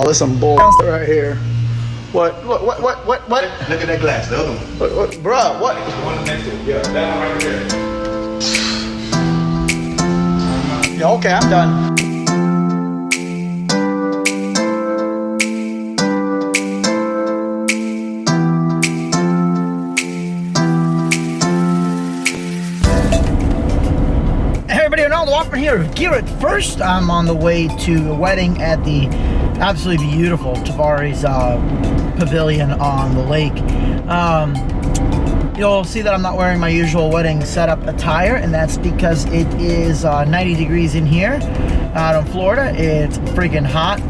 Oh, there's some bull right here. What? Look at that glass, the other one. What? Bruh, what? The one next to it. Yeah, that one right there. Yeah, okay, I'm done. Here, Gear It First. I'm on the way to a wedding at the absolutely beautiful Tavares Pavilion on the lake. You'll see that I'm not wearing my usual wedding setup attire, and that's because it is 90 degrees in here out in Florida. It's freaking hot,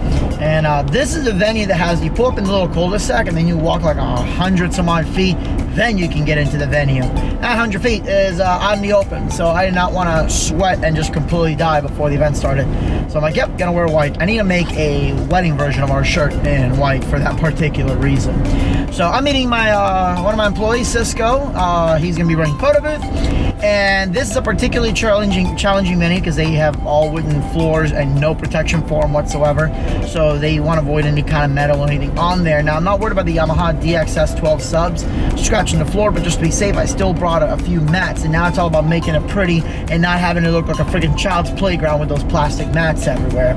and this is a venue that has, you pull up in the little cul-de-sac and then you walk like 100 some odd feet, then you can get into the venue. That 100 feet is out in the open, so I did not want to sweat and just completely die before the event started. So I'm like, yep, gonna wear white. I need to make a wedding version of our shirt in white for that particular reason. So I'm meeting my one of my employees, Cisco. He's gonna be running photo booth, and this is a particularly challenging venue because they have all wooden floors and no protection for them whatsoever. So they want to avoid any kind of metal or anything on there. Now I'm not worried about the Yamaha DXS 12 subs scratching the floor, but just to be safe, I still brought a few mats, and now it's all about making it pretty and not having it look like a freaking child's playground with those plastic mats everywhere.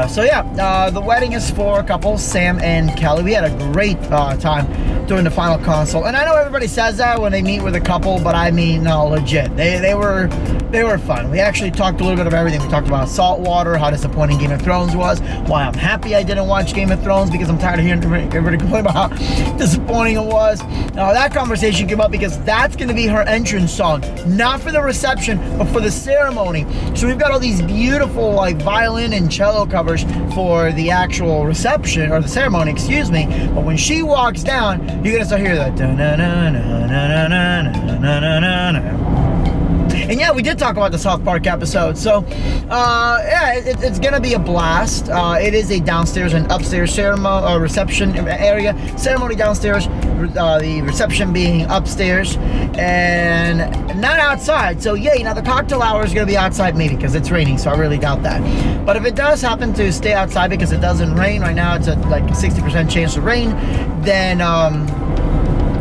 So yeah, the wedding is for a couple, Sam and Kelly. We had a great time during the final consult, and I know everybody says that when they meet with a couple, but I mean, no, legit, they were fun. We actually talked a little bit of everything. We talked about saltwater, how disappointing Game of Thrones was, why I'm happy I didn't watch Game of Thrones because I'm tired of hearing everybody complain about how disappointing it was. That conversation came up because that's going to be her entrance song, not for the reception, but for the ceremony. So we've got all these beautiful like violin and cello covers for the actual reception, or the ceremony, excuse me. But when she walks down, you're going to start hearing that. And yeah, we did talk about the South Park episode. So, yeah, it's going to be a blast. It is a downstairs and upstairs ceremony, reception area. Ceremony downstairs, the reception being upstairs, and not outside. So, yeah, the cocktail hour is going to be outside maybe because it's raining, so I really doubt that. But if it does happen to stay outside because it doesn't rain, right now it's at like 60% chance of rain, then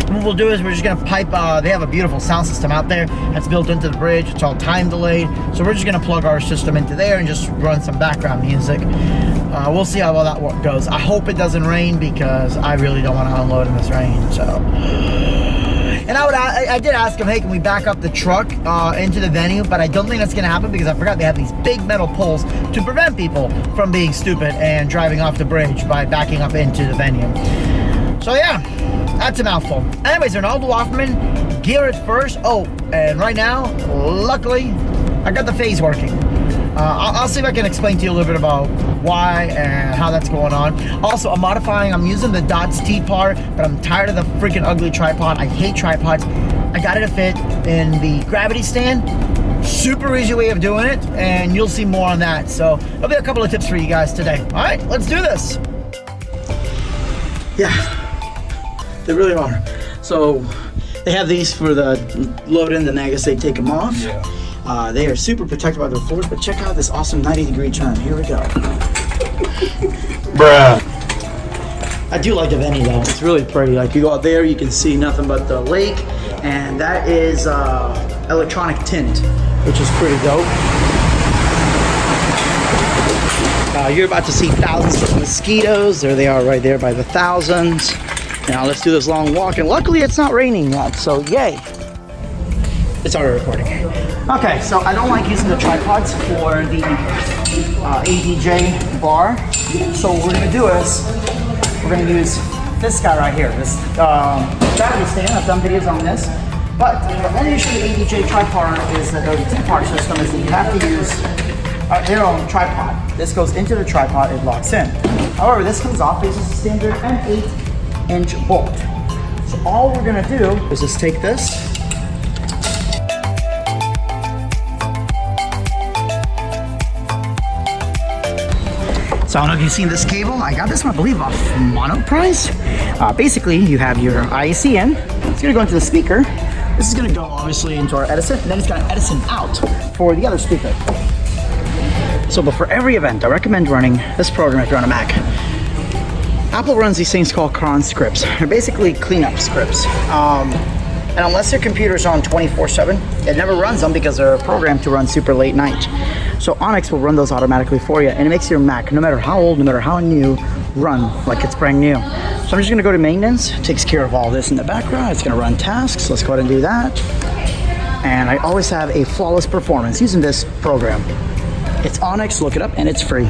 what we'll do is we're just gonna pipe, they have a beautiful sound system out there that's built into the bridge. It's all time delayed, so we're just gonna plug our system into there and just run some background music. We'll see how well that goes. I hope it doesn't rain because I really don't want to unload in this rain. So, and I did ask him, hey, can we back up the truck into the venue? But I don't think that's gonna happen because I forgot they have these big metal poles to prevent people from being stupid and driving off the bridge by backing up into the venue. So yeah, that's a mouthful. Anyways, Ronaldo Hoffman, Gear It First. Oh, and right now, luckily, I got the phase working. I'll see if I can explain to you a little bit about why and how that's going on. Also, I'm modifying, I'm using the Dots T-Par, but I'm tired of the freaking ugly tripod. I hate tripods. I got it to fit in the gravity stand. Super easy way of doing it, and you'll see more on that. So, there'll be a couple of tips for you guys today. All right, let's do this. Yeah. They really are. So they have these for the load in, then I guess they take them off. Yeah. They are super protected by their floors, but check out this awesome 90-degree turn. Here we go. Bruh. I do like the venue though. It's really pretty. Like you go out there, you can see nothing but the lake, and that is electronic tint, which is pretty dope. You're about to see thousands of mosquitoes. There they are right there by the thousands. Now let's do this long walk, and luckily it's not raining yet, so yay. It's already recording. Okay, so I don't like using the tripods for the ADJ bar. So what we're gonna do is, we're gonna use this guy right here, this gravity stand. I've done videos on this. But the only issue with the ADJ tripod is that the T-Par system is that you have to use their own tripod. This goes into the tripod, it locks in. However, this comes off. This is a standard M8-inch bolt. So all we're gonna do is just take this. So I don't know if you've seen this cable. I got this one, I believe, off Monoprice. Basically, you have your IEM. It's gonna go into the speaker. This is gonna go obviously into our Edison, and then it's gonna Edison out for the other speaker. So before every event, I recommend running this program if you're on a Mac. Apple runs these things called cron scripts. They're basically cleanup scripts. And unless your computer's on 24/7, it never runs them because they're programmed to run super late night. So Onyx will run those automatically for you, and it makes your Mac, no matter how old, no matter how new, run like it's brand new. So I'm just gonna go to maintenance, takes care of all this in the background. It's gonna run tasks, let's go ahead and do that. And I always have a flawless performance using this program. It's Onyx, look it up, and it's free.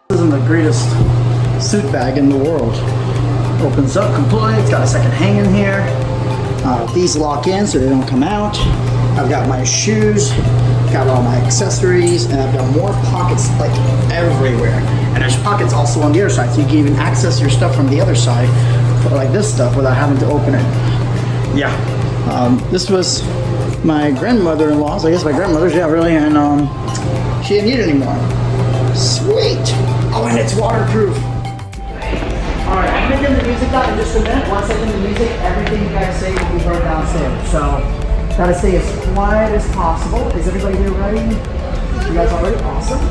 This isn't the greatest suit bag in the world. Opens up completely, it's got a second hang in here. These lock in so they don't come out. I've got my shoes, got all my accessories, and I've got more pockets like everywhere. And there's pockets also on the other side, so you can even access your stuff from the other side, like this stuff, without having to open it. Yeah, this was my grandmother-in-law's, I guess my grandmother's, yeah, really, and she didn't need it anymore. Sweet! Oh, and it's waterproof. Alright, I'm gonna get the music out in just a minute. Once I get the music, everything you guys say will be heard downstairs. So, gotta stay as quiet as possible. Is everybody here ready? You guys all ready? Awesome.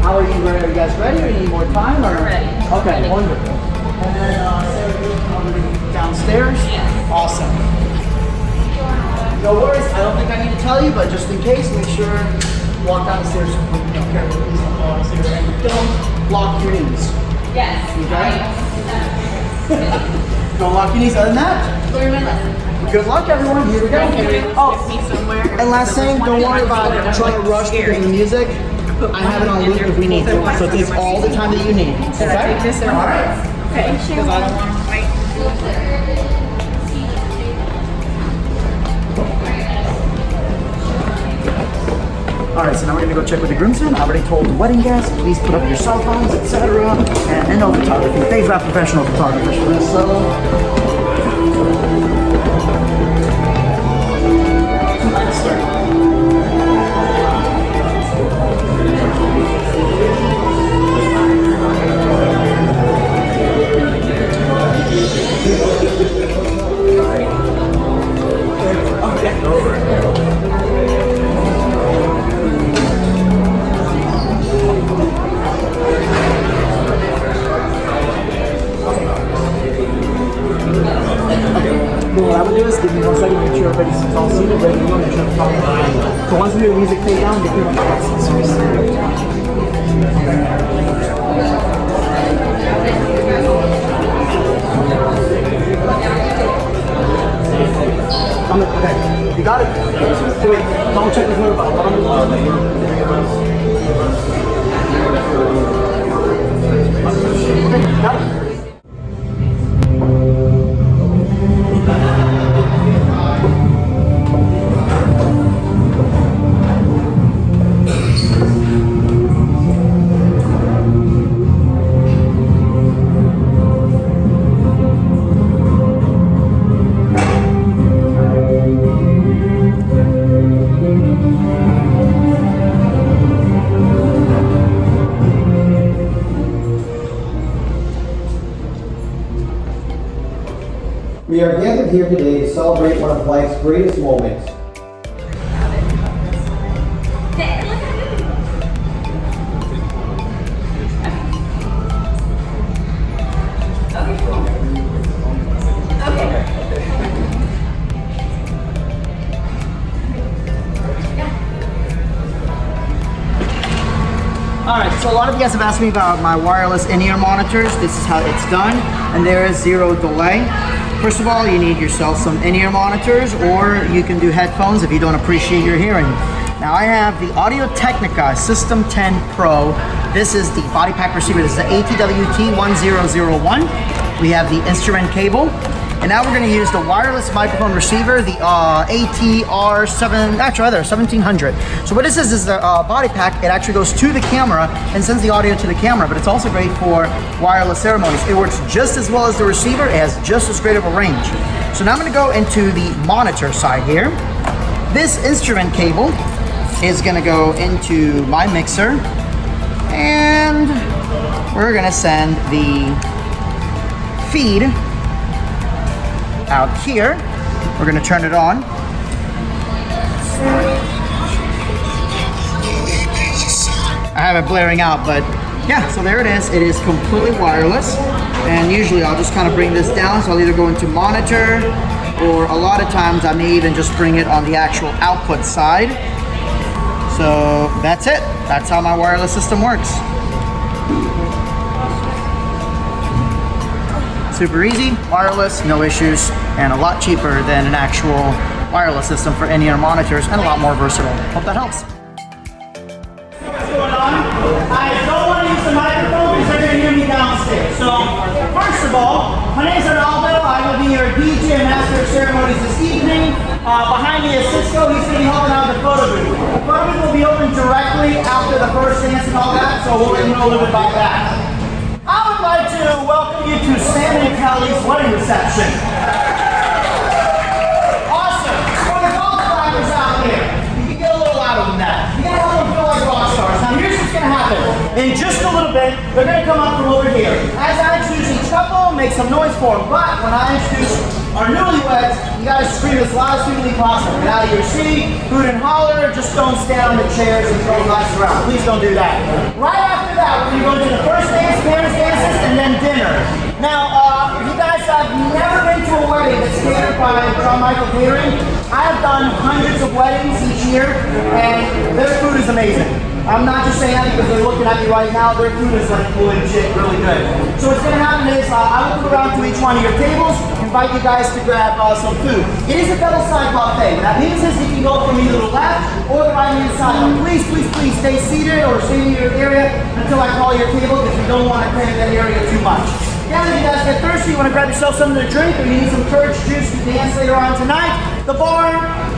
How are you ready? Are you guys ready, or you need more time? Or? We're ready. Okay, Ready. wonderful. And then, Sarah, you're already downstairs? Yes. Awesome. No worries, I don't think I need to tell you, but just in case, make sure you walk down the stairs, carefully, please don't fall down the stairs, and don't lock your knees. Yes. Okay? Don't lock your knees. Other than that, Learn my lesson. good luck, everyone. Here we go. Oh, me somewhere. And last thing, don't worry about trying to rush because of the music. I have it on loop if we need to, so take all the time that you need. Should I take this or All right. Okay. Because I don't want to fight. Alright, so now we're gonna go check with the groomsmen. I already told the wedding guests, please put up your cell phones, etc. And no photography. They've got professional photographers for this, so. What I would do is give me 1 second, make sure everybody's all seated, ready to go, make sure the so once we hear the music fade down, they can run okay, you got it? So wait, don't check the motor button. Okay, got it. We are gathered here today to celebrate one of life's greatest moments. Alright, so a lot of you guys have asked me about my wireless in-ear monitors. This is how it's done, and there is 0 delay. First of all, you need yourself some in-ear monitors, or you can do headphones if you don't appreciate your hearing. Now I have the Audio-Technica System 10 Pro. This is the body pack receiver. This is the ATWT1001. We have the instrument cable. And now we're gonna use the wireless microphone receiver, the ATR7, actually rather 1700. So what this is the body pack. It actually goes to the camera and sends the audio to the camera, but it's also great for wireless ceremonies. It works just as well as the receiver. It has just as great of a range. So now I'm gonna go into the monitor side here. This instrument cable is gonna go into my mixer, and we're gonna send the feed out here. We're gonna turn it on. I have it blaring out, but yeah, so there it is. It is completely wireless, and usually I'll just kind of bring this down, so I'll either go into monitor, or a lot of times I may even just bring it on the actual output side. So that's it. That's how my wireless system works. Super easy, wireless, no issues, and a lot cheaper than an actual wireless system for any-ear monitors, and a lot more versatile. Hope that helps. What's going on? I don't want to use the microphone because they're going to hear me downstairs. So, first of all, my name is Ronaldo. I will be your DJ and Master of Ceremonies this evening. Behind me is Cisco. He's going to be helping out the photo booth. The photo booth will be open directly after the first dance and all that, so we'll let you know a little bit about that. I would like to welcome you to Sam and Kelly's wedding reception. Awesome. For the golf climbers out there, you can get a little louder than that. You gotta help them feel like rock stars. Now here's what's gonna happen. In just a little bit, they're gonna come up from over here. As I introduce each couple, make some noise for them. But when I introduce our newlyweds, you gotta scream as loud as humanly possible. Get out of your seat, hoot and holler, just don't stand on the chairs and throw lights around. Please don't do that. Right after that, we're gonna go to the first dance, parents' dances, and then dinner. Now, if you guys have never been to a wedding that's catered by John Michael Catering, I have done hundreds of weddings each year, and their food is amazing. I'm not just saying that because they're looking at me right now. Their food is like legit, really good. So what's going to happen is I will go around to each one of your tables, invite you guys to grab some food. It is a double-side buffet. That means is you can go from either the left or the right-hand side. But please, please, please stay seated or stay in your area until I call your table because we don't want to cram that area too much. Again, if you guys get thirsty, you want to grab yourself something to drink, or you need some courage juice to dance later on tonight, the bar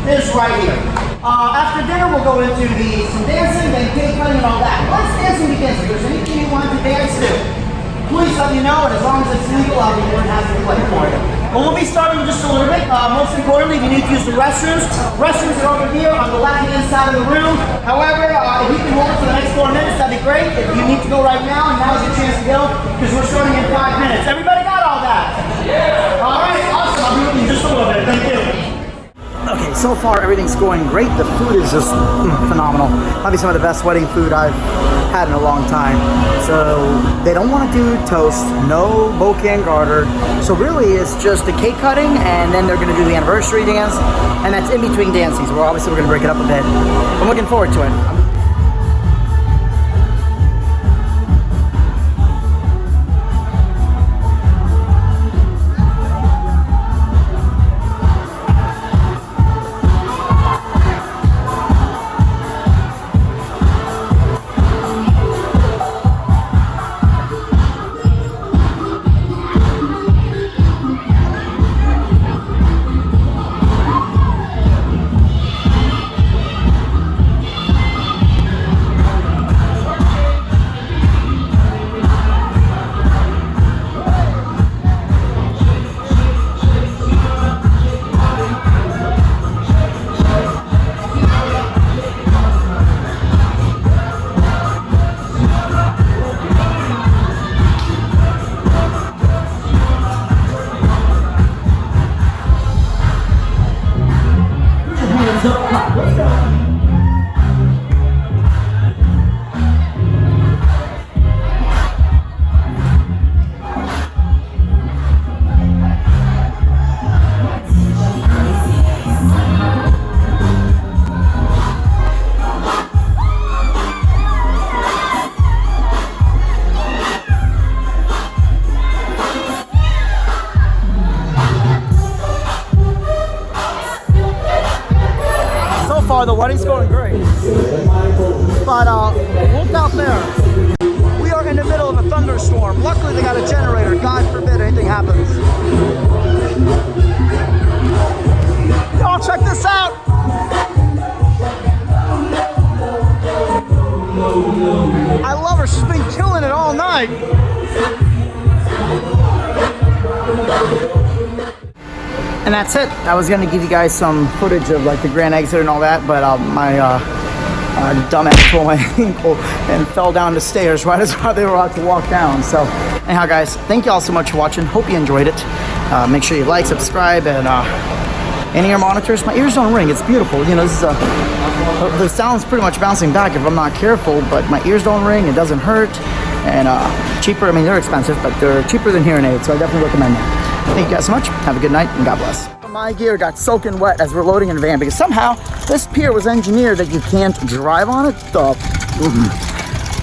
is right here. After dinner, we'll go into some dancing, then cake cutting and all that. Let's dance and begin. If there's anything you want to dance to, please let me know, and as long as it's legal, I'll be more than happy to play for you. But we'll be starting in just a little bit. Most importantly, if you need to use the restrooms, restrooms are over here on the left-hand side of the room. However, if you can hold it for the next 4 minutes, that'd be great. If you need to go right now, now's your chance to go, because we're starting in 5 minutes. Everybody got all that? Yeah. All right, awesome. I'll be with you in just a little bit. Thank you. Okay, so far everything's going great. The food is just phenomenal. Probably some of the best wedding food I've had in a long time. So they don't want to do toast, no bouquet and garter. So really it's just the cake cutting, and then they're going to do the anniversary dance, and that's in between dances. Well, obviously we're going to break it up a bit. I'm looking forward to it. The wedding's going great, but look out there. We are in the middle of a thunderstorm. Luckily they got a generator. God forbid anything happens. Y'all check this out. I love her. She's been killing it all night. And that's it. I was gonna give you guys some footage of like the grand exit and all that, but my dumbass pulled my ankle and fell down the stairs right as they were about to walk down. So anyhow, guys, thank you all so much for watching. Hope you enjoyed it. Make sure you like, subscribe, and in-ear monitors. My ears don't ring. It's beautiful. You know, this is the sound's pretty much bouncing back if I'm not careful, but my ears don't ring. It doesn't hurt, and cheaper. I mean, they're expensive, but they're cheaper than hearing aids, so I definitely recommend them. Thank you guys so much. Have a good night, and God bless. My gear got soaking wet as we're loading in the van because somehow this pier was engineered that you can't drive on it.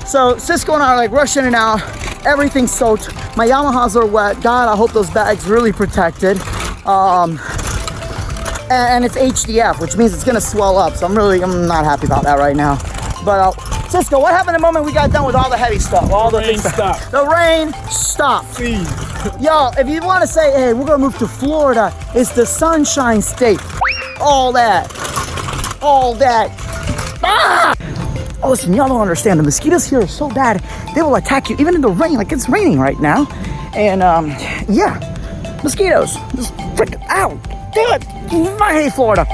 So Cisco and I are like rushing in and out. Everything's soaked. My Yamahas are wet. God, I hope those bags really protected. And it's HDF, which means it's gonna swell up. So I'm not happy about that right now. But Cisco, what happened the moment we got done with all the heavy stuff? All the rain stopped. The rain stopped. Yo, if you want to say, hey, we're gonna move to Florida, it's the Sunshine State. All that. Ah! Oh, listen, y'all don't understand. The mosquitoes here are so bad, they will attack you even in the rain. Like it's raining right now. And yeah, mosquitoes. Just freaking out. Damn it. I hate Florida.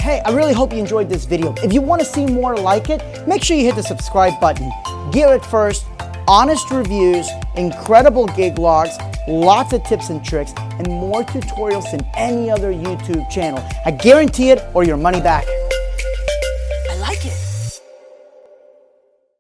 Hey, I really hope you enjoyed this video. If you want to see more like it, make sure you hit the subscribe button. Gear It First, honest reviews, incredible gig logs, lots of tips and tricks, and more tutorials than any other YouTube channel. I guarantee it or your money back.